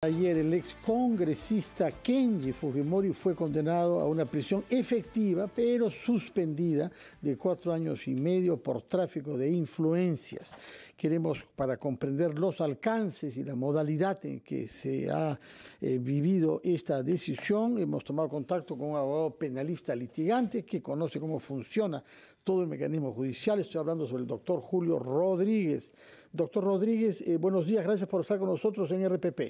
Ayer el ex congresista Kenji Fujimori fue condenado a una prisión efectiva, pero suspendida, de 4 años y medio por tráfico de influencias. Queremos, para comprender los alcances y la modalidad en que se ha vivido esta decisión, hemos tomado contacto con un abogado penalista litigante que conoce cómo funciona todo el mecanismo judicial. Estoy hablando sobre el doctor Julio Rodríguez. Doctor Rodríguez, buenos días, gracias por estar con nosotros en RPP.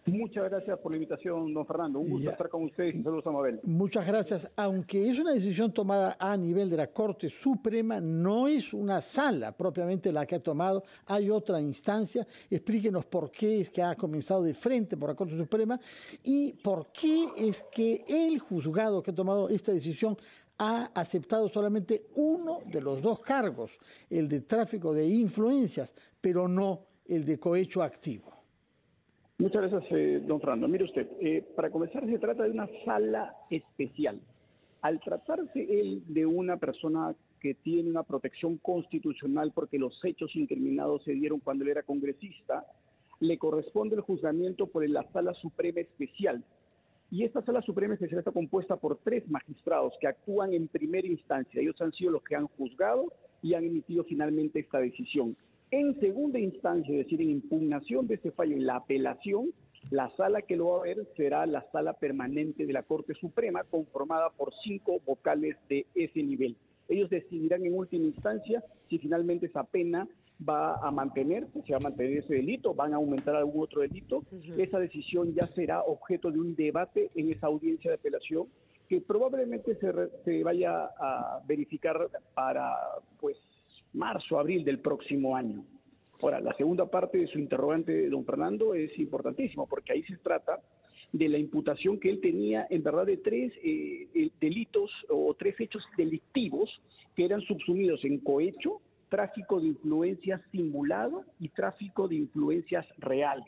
Muchas gracias por la invitación, don Fernando. Un gusto estar con ustedes y saludos a Mabel. Muchas gracias. Aunque es una decisión tomada a nivel de la Corte Suprema, no es una sala propiamente la que ha tomado, hay otra instancia. Explíquenos por qué es que ha comenzado de frente por la Corte Suprema y por qué es que el juzgado que ha tomado esta decisión ha aceptado solamente uno de los 2 cargos, el de tráfico de influencias, pero no el de cohecho activo. Muchas gracias, don Fernando. Mire usted, para comenzar se trata de una sala especial. Al tratarse él de una persona que tiene una protección constitucional porque los hechos incriminados se dieron cuando él era congresista, le corresponde el juzgamiento por la Sala Suprema Especial. Y esta Sala Suprema Especial está compuesta por 3 magistrados que actúan en primera instancia. Ellos han sido los que han juzgado y han emitido finalmente esta decisión. En segunda instancia, es decir, en impugnación de este fallo, en la apelación, la sala que lo va a ver será la sala permanente de la Corte Suprema, conformada por 5 vocales de ese nivel. Ellos decidirán en última instancia si finalmente esa pena va a mantenerse, si va a mantener ese delito, van a aumentar algún otro delito. Esa decisión ya será objeto de un debate en esa audiencia de apelación, que probablemente se vaya a verificar para, pues, marzo, abril del próximo año. Ahora, la segunda parte de su interrogante, don Fernando, es importantísimo, porque ahí se trata de la imputación que él tenía, en verdad, de 3 delitos o 3 hechos delictivos que eran subsumidos en cohecho, tráfico de influencias simulado y tráfico de influencias reales.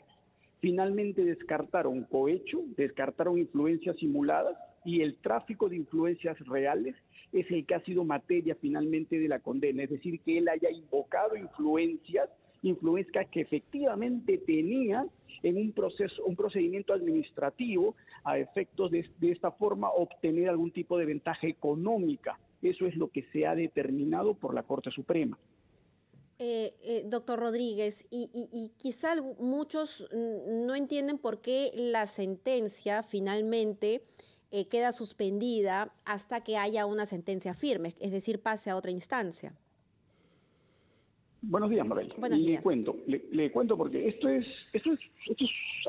Finalmente descartaron cohecho, descartaron influencias simuladas, y el tráfico de influencias reales es el que ha sido materia finalmente de la condena, es decir, que él haya invocado influencias que efectivamente tenía en un procedimiento administrativo a efectos de esta forma obtener algún tipo de ventaja económica. Eso es lo que se ha determinado por la Corte Suprema. Doctor Rodríguez, y quizá muchos no entienden por qué la sentencia finalmente queda suspendida hasta que haya una sentencia firme, es decir, pase a otra instancia. Buenos días, Mabel. Buenos días. Le cuento porque esto es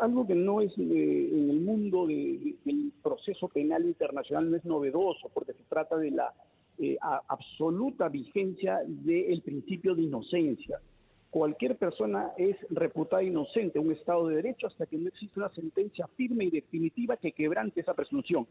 algo que no es en el mundo del proceso penal internacional, no es novedoso, porque se trata de la absoluta vigencia del principio de inocencia. Cualquier persona es reputada inocente en un Estado de Derecho hasta que no existe una sentencia firme y definitiva que quebrante esa presunción.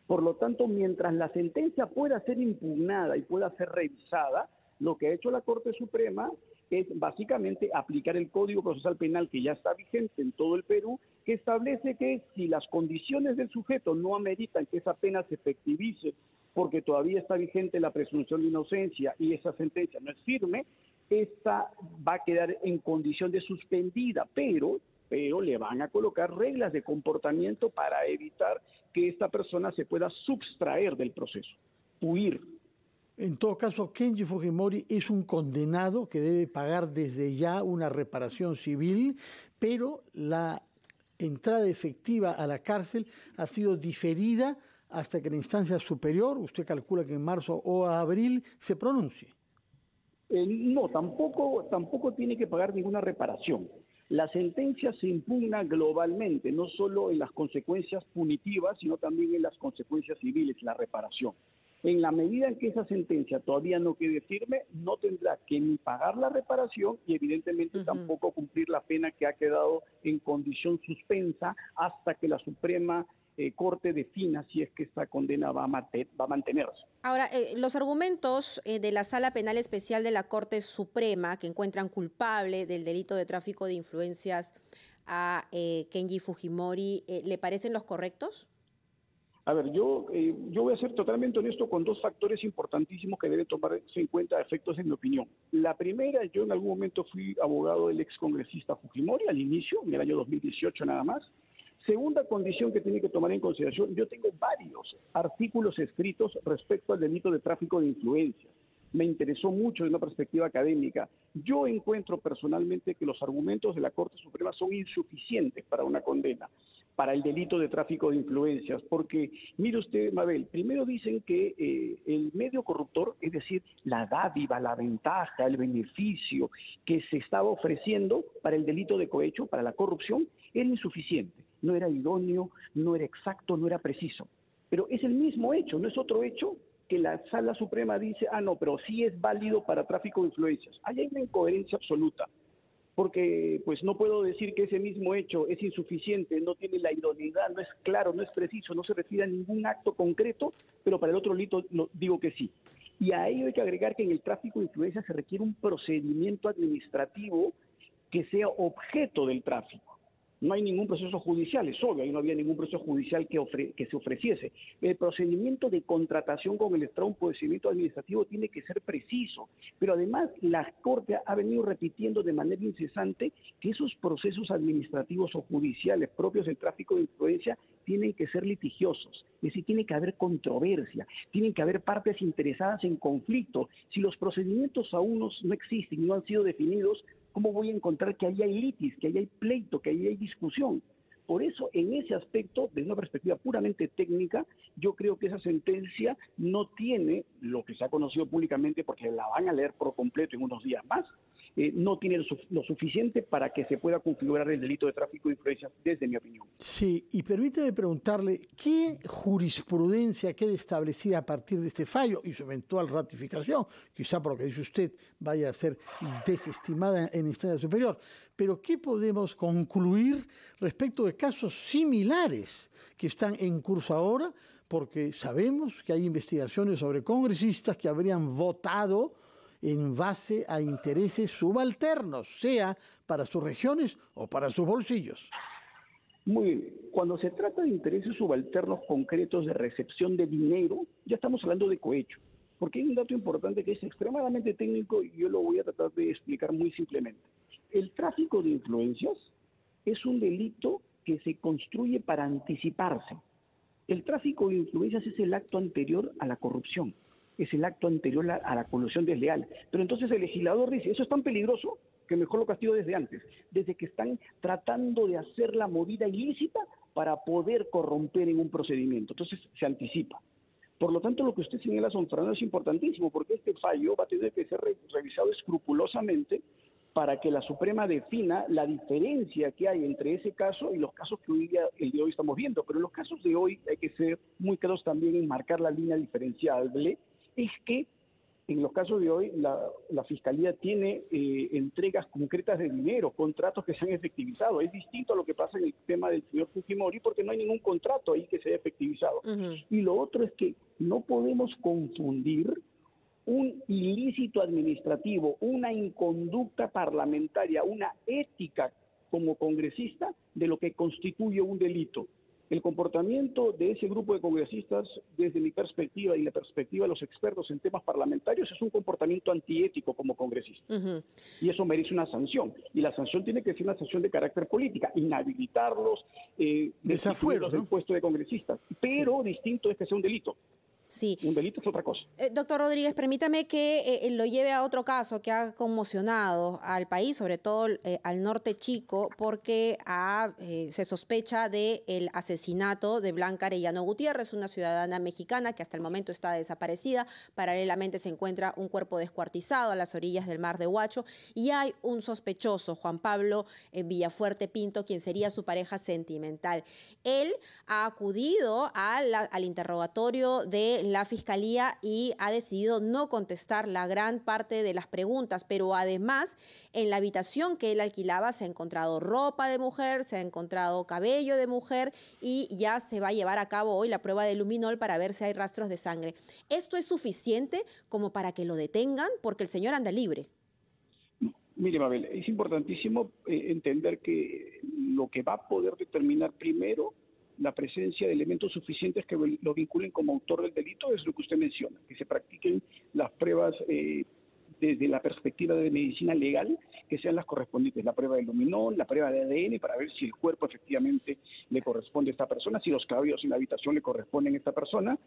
Por lo tanto, mientras la sentencia pueda ser impugnada y pueda ser revisada, lo que ha hecho la Corte Suprema es básicamente aplicar el Código Procesal Penal que ya está vigente en todo el Perú, que establece que si las condiciones del sujeto no ameritan que esa pena se efectivice porque todavía está vigente la presunción de inocencia y esa sentencia no es firme, esta va a quedar en condición de suspendida, pero le van a colocar reglas de comportamiento para evitar que esta persona se pueda subtraer del proceso, huir. En todo caso, Kenji Fujimori es un condenado que debe pagar desde ya una reparación civil, pero la entrada efectiva a la cárcel ha sido diferida hasta que la instancia superior, usted calcula que en marzo o abril, se pronuncie. No, tampoco tiene que pagar ninguna reparación. La sentencia se impugna globalmente, no solo en las consecuencias punitivas, sino también en las consecuencias civiles, la reparación. En la medida en que esa sentencia todavía no quede firme, no tendrá que ni pagar la reparación y evidentemente tampoco cumplir la pena que ha quedado en condición suspensa hasta que la Suprema Corte defina si es que esta condena va a mantenerse. Ahora, los argumentos de la Sala Penal Especial de la Corte Suprema, que encuentran culpable del delito de tráfico de influencias a Kenji Fujimori, ¿le parecen los correctos? A ver, yo voy a ser totalmente honesto con dos factores importantísimos que deben tomarse en cuenta a efectos en mi opinión. La primera, yo en algún momento fui abogado del excongresista Fujimori al inicio, en el año 2018 nada más. Segunda condición que tiene que tomar en consideración, yo tengo varios artículos escritos respecto al delito de tráfico de influencias. Me interesó mucho desde una perspectiva académica. Yo encuentro personalmente que los argumentos de la Corte Suprema son insuficientes para una condena, para el delito de tráfico de influencias, porque, mire usted, Mabel, primero dicen que el medio corruptor, es decir, la dádiva, la ventaja, el beneficio que se estaba ofreciendo para el delito de cohecho, para la corrupción, era insuficiente, no era idóneo, no era exacto, no era preciso. Pero es el mismo hecho, no es otro hecho que la Sala Suprema dice, no, pero sí es válido para tráfico de influencias. Ahí hay una incoherencia absoluta, porque pues no puedo decir que ese mismo hecho es insuficiente, no tiene la idoneidad, no es claro, no es preciso, no se refiere a ningún acto concreto, pero para el otro delito digo que sí. Y a ello hay que agregar que en el tráfico de influencias se requiere un procedimiento administrativo que sea objeto del tráfico. No hay ningún proceso judicial, es obvio, ahí no había ningún proceso judicial que se ofreciese. El procedimiento de contratación con el Estado, un procedimiento administrativo, tiene que ser preciso, pero además la Corte ha venido repitiendo de manera incesante que esos procesos administrativos o judiciales propios del tráfico de influencia tienen que ser litigiosos, es decir, tiene que haber controversia, tienen que haber partes interesadas en conflicto. Si los procedimientos aún no existen y no han sido definidos, ¿cómo voy a encontrar que ahí hay litis, que ahí hay pleito, que ahí hay discusión? Por eso, en ese aspecto, desde una perspectiva puramente técnica, yo creo que esa sentencia no tiene lo que se ha conocido públicamente, porque la van a leer por completo en unos días más, no tiene lo suficiente para que se pueda configurar el delito de tráfico de influencias, desde mi opinión. Sí, y permítame preguntarle, ¿qué jurisprudencia queda establecida a partir de este fallo y su eventual ratificación? Quizá por lo que dice usted vaya a ser desestimada en instancia superior, pero ¿qué podemos concluir respecto de casos similares que están en curso ahora? Porque sabemos que hay investigaciones sobre congresistas que habrían votado en base a intereses subalternos, sea para sus regiones o para sus bolsillos. Muy bien. Cuando se trata de intereses subalternos concretos de recepción de dinero, ya estamos hablando de cohecho, porque hay un dato importante que es extremadamente técnico y yo lo voy a tratar de explicar muy simplemente. El tráfico de influencias es un delito que se construye para anticiparse. El tráfico de influencias es el acto anterior a la corrupción, es el acto anterior a la colusión desleal. Pero entonces el legislador dice, eso es tan peligroso que mejor lo castigo desde antes, desde que están tratando de hacer la movida ilícita para poder corromper en un procedimiento. Entonces se anticipa. Por lo tanto, lo que usted señala, don Fernando, es importantísimo, porque este fallo va a tener que ser revisado escrupulosamente para que la Suprema defina la diferencia que hay entre ese caso y los casos que el día de hoy estamos viendo. Pero en los casos de hoy hay que ser muy claros también en marcar la línea diferenciable, es que en los casos de hoy la Fiscalía tiene entregas concretas de dinero, contratos que se han efectivizado. Es distinto a lo que pasa en el tema del señor Fujimori, porque no hay ningún contrato ahí que se haya efectivizado. Y lo otro es que no podemos confundir un ilícito administrativo, una inconducta parlamentaria, una ética como congresista de lo que constituye un delito. El comportamiento de ese grupo de congresistas, desde mi perspectiva y la perspectiva de los expertos en temas parlamentarios, es un comportamiento antiético como congresista. Y eso merece una sanción. Y la sanción tiene que ser una sanción de carácter política, inhabilitarlos, destituirlos del puesto de congresistas. Pero distinto es que sea un delito. Sí. Un delito es otra cosa. Doctor Rodríguez, permítame que lo lleve a otro caso que ha conmocionado al país, sobre todo al norte chico, porque se sospecha del asesinato de Blanca Arellano Gutiérrez, una ciudadana mexicana que hasta el momento está desaparecida. Paralelamente se encuentra un cuerpo descuartizado a las orillas del mar de Huacho y hay un sospechoso, Juan Pablo Villafuerte Pinto, quien sería su pareja sentimental. Él ha acudido al interrogatorio de la Fiscalía y ha decidido no contestar la gran parte de las preguntas, pero además en la habitación que él alquilaba se ha encontrado ropa de mujer, se ha encontrado cabello de mujer y ya se va a llevar a cabo hoy la prueba de luminol para ver si hay rastros de sangre. ¿Esto es suficiente como para que lo detengan? Porque el señor anda libre. Mire, Mabel, es importantísimo entender que lo que va a poder determinar primero la presencia de elementos suficientes que lo vinculen como autor del delito, es lo que usted menciona, que se practiquen las pruebas desde la perspectiva de medicina legal, que sean las correspondientes, la prueba de luminol, la prueba de ADN, para ver si el cuerpo efectivamente le corresponde a esta persona, si los cabellos en la habitación le corresponden a esta persona,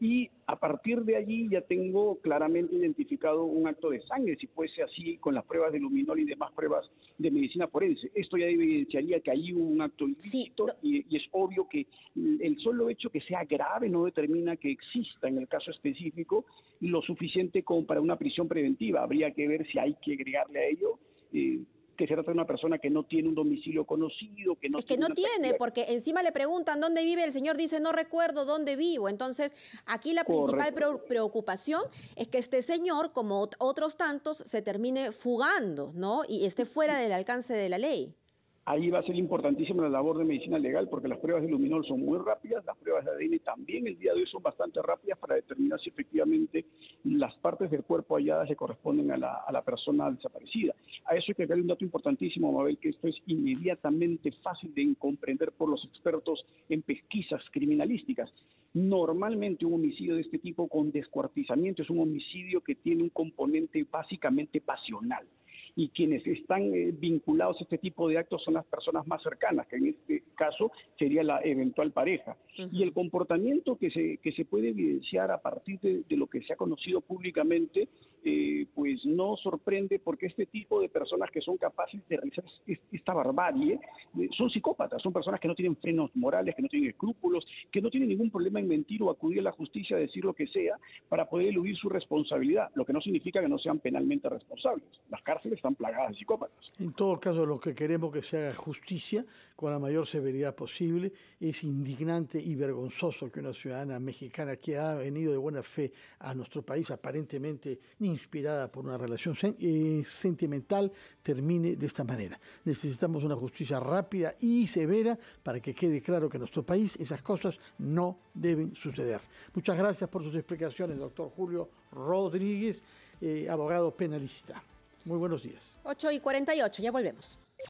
y a partir de allí ya tengo claramente identificado un acto de sangre, si fuese así con las pruebas de luminol y demás pruebas de medicina forense. Esto ya evidenciaría que hay un acto ilícito, y es obvio que el solo hecho que sea grave no determina que exista en el caso específico lo suficiente como para una prisión preventiva. Habría que ver si hay que agregarle a ello que se trata de una persona que no tiene un domicilio conocido, que no es que no tiene, actividad. porque encima le preguntan dónde vive, el señor dice no recuerdo dónde vivo. Entonces, aquí la principal preocupación es que este señor, como otros tantos, se termine fugando, ¿no? Y esté fuera del alcance de la ley. Ahí va a ser importantísima la labor de medicina legal, porque las pruebas de luminol son muy rápidas, las pruebas de ADN también el día de hoy son bastante rápidas para determinar si efectivamente las partes del cuerpo halladas le corresponden a la persona desaparecida. A eso hay que darle un dato importantísimo, Mabel, que esto es inmediatamente fácil de comprender por los expertos en pesquisas criminalísticas. Normalmente un homicidio de este tipo con descuartizamiento es un homicidio que tiene un componente básicamente pasional. Y quienes están vinculados a este tipo de actos son las personas más cercanas, que en este caso sería la eventual pareja. Y el comportamiento que se puede evidenciar a partir de lo que se ha conocido públicamente, pues no sorprende, porque este tipo de personas que son capaces de realizar esta barbarie son psicópatas, son personas que no tienen frenos morales, que no tienen escrúpulos, que no tienen ningún problema en mentir o acudir a la justicia a decir lo que sea para poder eludir su responsabilidad, lo que no significa que no sean penalmente responsables. Las cárceles están plagadas de psicópatas. En todo caso, lo que queremos que se haga justicia con la mayor severidad posible. Es indignante y vergonzoso que una ciudadana mexicana que ha venido de buena fe a nuestro país, aparentemente inspirada por una relación sentimental, termine de esta manera. Necesitamos una justicia rápida y severa para que quede claro que en nuestro país esas cosas no deben suceder. Muchas gracias por sus explicaciones, doctor Julio Rodríguez, abogado penalista. Muy buenos días. 8:48, ya volvemos.